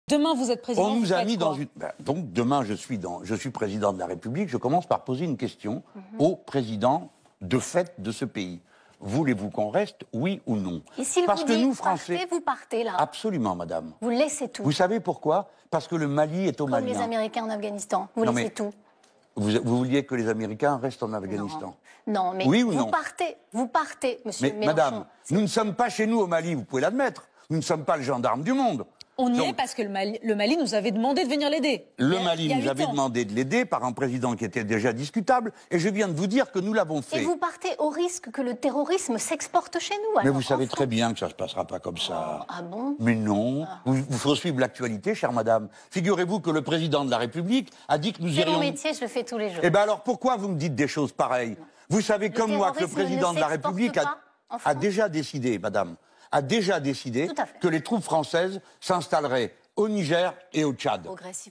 Demain, vous êtes président. On nous a mis dans une... Donc, demain, je suis président de la République. Je commence par poser une question au président de fait de ce pays. Voulez-vous qu'on reste, oui ou non? Et s'il vous dit, nous, Français, partez, vous partez, là? Absolument, madame. Vous laissez tout. Vous savez pourquoi? Parce que le Mali est au Mali. Comme les Américains en Afghanistan. Vous laissez tout. Vous vouliez que les Américains restent en Afghanistan? Non, mais oui ou vous non? Vous partez, monsieur Mélenchon. Madame, nous ne sommes pas chez nous au Mali, vous pouvez l'admettre. Nous ne sommes pas le gendarme du monde. On y est parce que le Mali nous avait demandé de venir l'aider. Le Mali nous avait demandé de l'aider par un président qui était déjà discutable. Et je viens de vous dire que nous l'avons fait. Et vous partez au risque que le terrorisme s'exporte chez nous. Mais vous savez très bien que ça ne se passera pas comme ça. Ah bon? Mais non. Vous faut suivre l'actualité, chère madame. Figurez-vous que le président de la République a dit que nous irions... C'est mon métier, je le fais tous les jours. Eh bien alors pourquoi vous me dites des choses pareilles? Vous savez comme moi que le président de la République a déjà décidé, madame, a déjà décidé que les troupes françaises s'installeraient au Niger et au Tchad.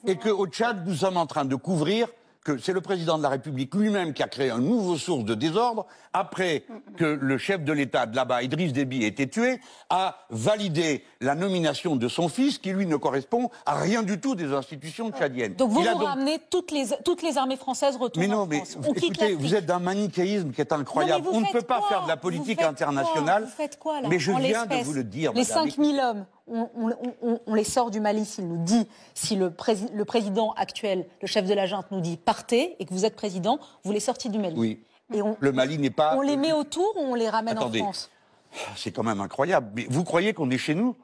Et qu'au Tchad, nous sommes en train de couvrir, que c'est le président de la République lui-même qui a créé une nouvelle source de désordre, après que le chef de l'État de là-bas, Idriss Déby, ait été tué, a validé la nomination de son fils, qui lui ne correspond à rien du tout des institutions tchadiennes. Donc vous ramenez toutes les armées françaises retournent en France. Écoutez, vous êtes d'un manichéisme qui est incroyable. On ne peut pas faire de la politique internationale. Vous faites quoi, là? Mais je viens de vous le dire, les madame. 5000 hommes, on les sort du Mali s'il nous dit, si le président actuel, le chef de la junte nous dit partez et que vous êtes président, vous les sortez du Mali. Oui. Et le Mali n'est pas... On les met autour ou on les ramène en France? C'est quand même incroyable. Mais vous croyez qu'on est chez nous?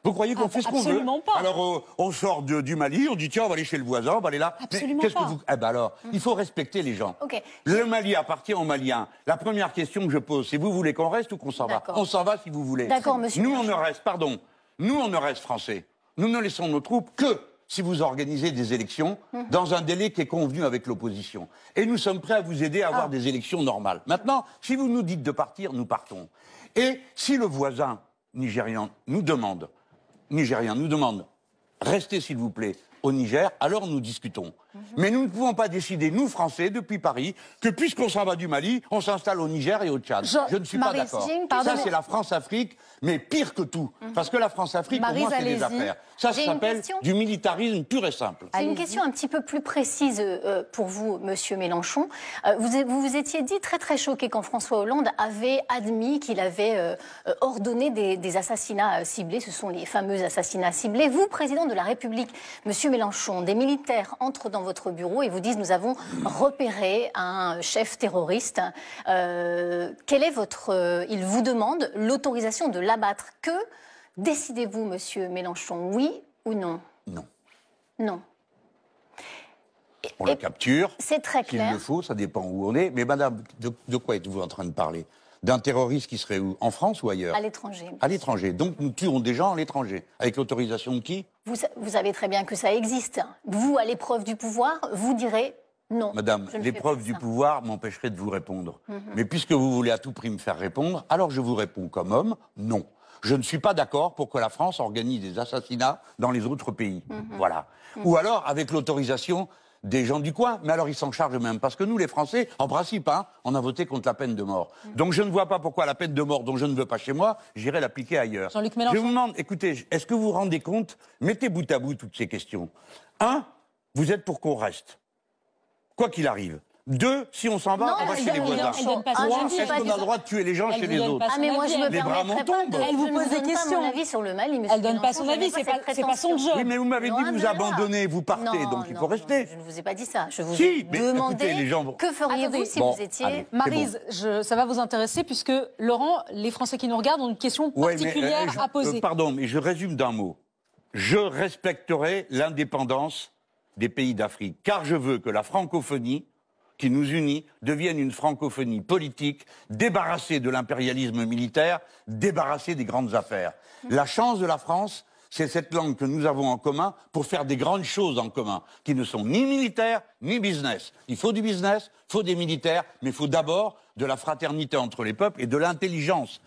Vous croyez qu'on fait ce qu'on veut? Absolument pas. Alors on sort du Mali, on dit tiens on va aller chez le voisin, on va aller là. Absolument pas. Que vous... Eh ben alors, il faut respecter les gens. Le Mali appartient aux Maliens. La première question que je pose, c'est vous voulez qu'on reste ou qu'on s'en va? On s'en va si vous voulez. D'accord, monsieur. Nous on ne reste, pardon, nous on ne reste français. Nous ne laissons nos troupes que si vous organisez des élections dans un délai qui est convenu avec l'opposition. Et nous sommes prêts à vous aider à avoir des élections normales. Maintenant, si vous nous dites de partir, nous partons. Et si le voisin nigérian nous demande, restez s'il vous plaît au Niger, alors nous discutons. Mais nous ne pouvons pas décider, nous Français, depuis Paris, que puisqu'on s'en va du Mali, on s'installe au Niger et au Tchad. Je ne suis pas d'accord. Ça, c'est la France-Afrique, mais pire que tout. Parce que la France-Afrique, pour moi, c'est des affaires. Ça s'appelle du militarisme pur et simple. J'ai une question un petit peu plus précise pour vous, monsieur Mélenchon. Vous vous étiez dit très très choqué quand François Hollande avait admis qu'il avait ordonné des assassinats ciblés. Ce sont les fameux assassinats ciblés. Vous, président de la République, monsieur Mélenchon, des militaires entrent dans votre bureau et vous disent nous avons repéré un chef terroriste. Quel est votre... il vous demande l'autorisation de l'abattre. Que décidez-vous, monsieur Mélenchon, oui ou non? Non. Non. On le capture. C'est très clair. S'il le faut, ça dépend où on est. Mais madame, de quoi êtes-vous en train de parler? D'un terroriste qui serait où? En France ou ailleurs? À l'étranger. À l'étranger. Donc nous tuons des gens à l'étranger. Avec l'autorisation de qui? Vous savez très bien que ça existe. Vous, à l'épreuve du pouvoir, vous direz non. Madame, l'épreuve du pouvoir m'empêcherait de vous répondre. Mais puisque vous voulez à tout prix me faire répondre, alors je vous réponds comme homme, non. Je ne suis pas d'accord pour que la France organise des assassinats dans les autres pays. Voilà. Ou alors avec l'autorisation des gens du coin, mais alors ils s'en chargent même. Parce que nous, les Français, en principe, on a voté contre la peine de mort. Donc je ne vois pas pourquoi la peine de mort dont je ne veux pas chez moi, j'irai l'appliquer ailleurs. Jean-Luc Mélenchon. Je vous demande, écoutez, est-ce que vous vous rendez compte? Mettez bout à bout toutes ces questions. 1, vous êtes pour qu'on reste, quoi qu'il arrive. 2, si on s'en va, on va chez les voisins. 3, est-ce qu'on a le droit de tuer les gens chez les autres? Ah mais moi je me permettrai pas de... Elle vous pose des questions. Mon avis sur le Mali, monsieur. Elle donne pas son avis, c'est pas son job. Oui, mais vous m'avez dit de vous abandonner, vous partez, donc il faut rester. Je ne vous ai pas dit ça. Je vous ai demandé que feriez-vous si vous étiez... Maryse, ça va vous intéresser puisque, Laurent, les Français qui nous regardent ont une question particulière à poser. Pardon, mais je résume d'un mot. Je respecterai l'indépendance des pays d'Afrique, car je veux que la francophonie qui nous unit devienne une francophonie politique, débarrassée de l'impérialisme militaire, débarrassée des grandes affaires. La chance de la France, c'est cette langue que nous avons en commun pour faire des grandes choses en commun, qui ne sont ni militaires, ni business. Il faut du business, il faut des militaires, mais il faut d'abord de la fraternité entre les peuples et de l'intelligence.